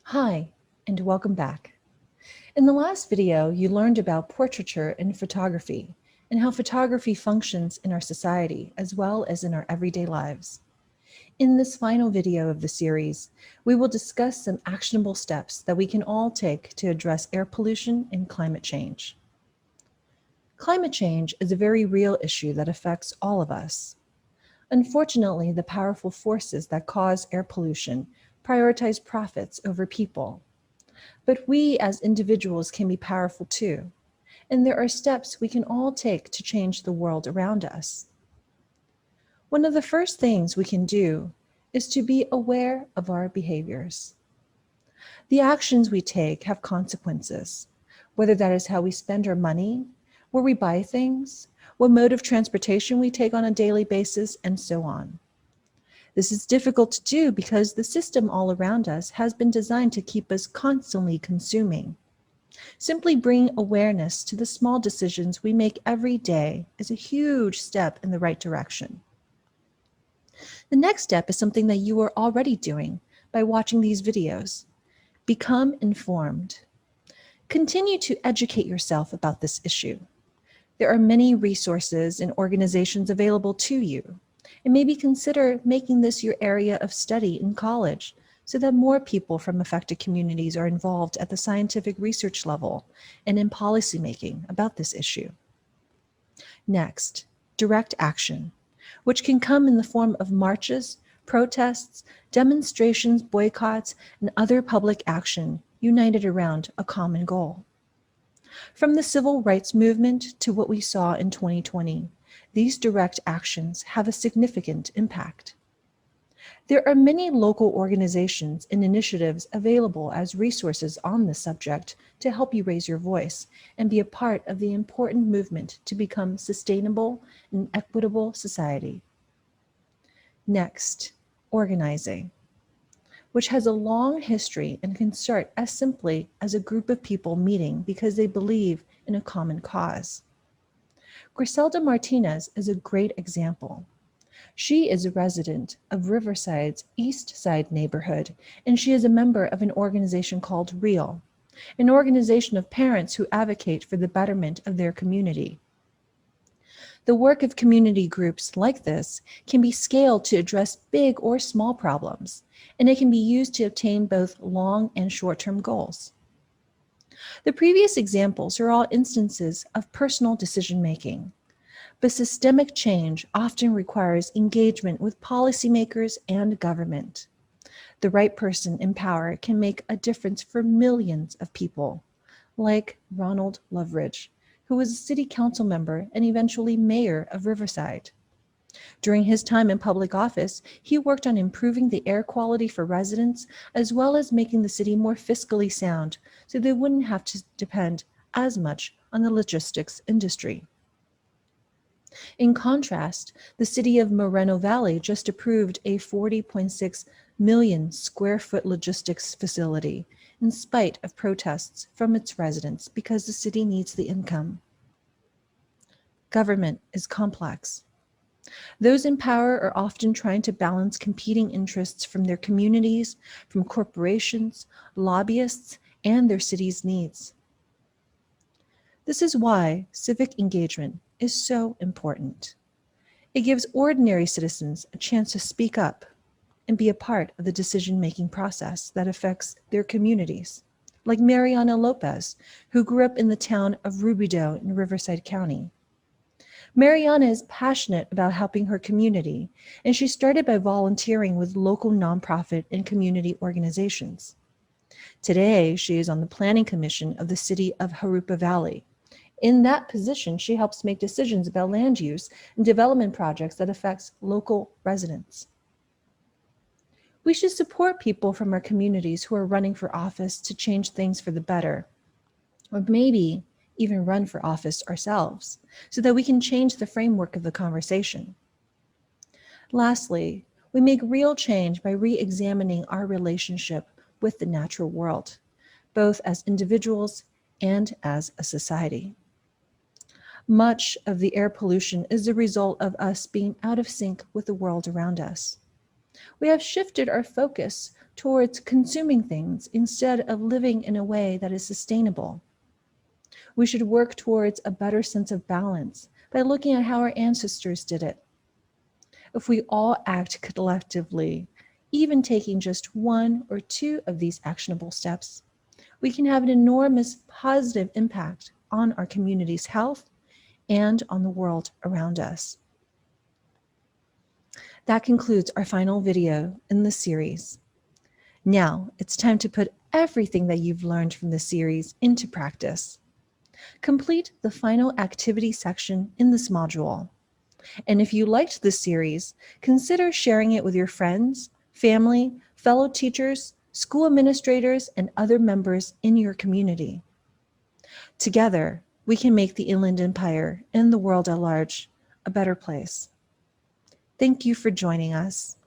Hi, and welcome back. In the last video, you learned about portraiture in photography and how photography functions in our society as well as in our everyday lives. In this final video of the series, we will discuss some actionable steps that we can all take to address air pollution and climate change. Climate change is a very real issue that affects all of us. Unfortunately, the powerful forces that cause air pollution prioritize profits over people. But we as individuals can be powerful too, and there are steps we can all take to change the world around us. One of the first things we can do is to be aware of our behaviors. The actions we take have consequences, whether that is how we spend our money, where we buy things, what mode of transportation we take on a daily basis, and so on. This is difficult to do because the system all around us has been designed to keep us constantly consuming. Simply bringing awareness to the small decisions we make every day is a huge step in the right direction. The next step is something that you are already doing by watching these videos. Become informed. Continue to educate yourself about this issue. There are many resources and organizations available to you, and maybe consider making this your area of study in college so that more people from affected communities are involved at the scientific research level and in policymaking about this issue. Next, direct action, which can come in the form of marches, protests, demonstrations, boycotts, and other public action united around a common goal. From the civil rights movement to what we saw in 2020, these direct actions have a significant impact. There are many local organizations and initiatives available as resources on this subject to help you raise your voice and be a part of the important movement to become sustainable and equitable society. Next, organizing, which has a long history and can start as simply as a group of people meeting because they believe in a common cause. Griselda Martinez is a great example. She is a resident of Riverside's East Side neighborhood, and she is a member of an organization called REAL, an organization of parents who advocate for the betterment of their community. The work of community groups like this can be scaled to address big or small problems, and it can be used to obtain both long and short-term goals. The previous examples are all instances of personal decision-making, but systemic change often requires engagement with policymakers and government. The right person in power can make a difference for millions of people, like Ronald Loveridge, who was a city council member and eventually mayor of Riverside. During his time in public office, he worked on improving the air quality for residents, as well as making the city more fiscally sound so they wouldn't have to depend as much on the logistics industry. In contrast, the city of Moreno Valley just approved a 40.6 million square foot logistics facility in spite of protests from its residents because the city needs the income. Government is complex. Those in power are often trying to balance competing interests from their communities, from corporations, lobbyists, and their city's needs. This is why civic engagement is so important. It gives ordinary citizens a chance to speak up and be a part of the decision-making process that affects their communities, like Mariana Lopez, who grew up in the town of Rubidoux in Riverside County. Mariana is passionate about helping her community, and she started by volunteering with local nonprofit and community organizations. Today, she is on the Planning Commission of the city of Jurupa Valley. In that position, she helps make decisions about land use and development projects that affects local residents. We should support people from our communities who are running for office to change things for the better, or maybe even run for office ourselves, so that we can change the framework of the conversation. Lastly, we make real change by re-examining our relationship with the natural world, both as individuals and as a society. Much of the air pollution is the result of us being out of sync with the world around us. We have shifted our focus towards consuming things instead of living in a way that is sustainable. We should work towards a better sense of balance by looking at how our ancestors did it. If we all act collectively, even taking just one or two of these actionable steps, we can have an enormous positive impact on our community's health and on the world around us. That concludes our final video in the series. Now it's time to put everything that you've learned from this series into practice. Complete the final activity section in this module. And if you liked this series, consider sharing it with your friends, family, fellow teachers, school administrators, and other members in your community. Together, we can make the Inland Empire and the world at large a better place. Thank you for joining us.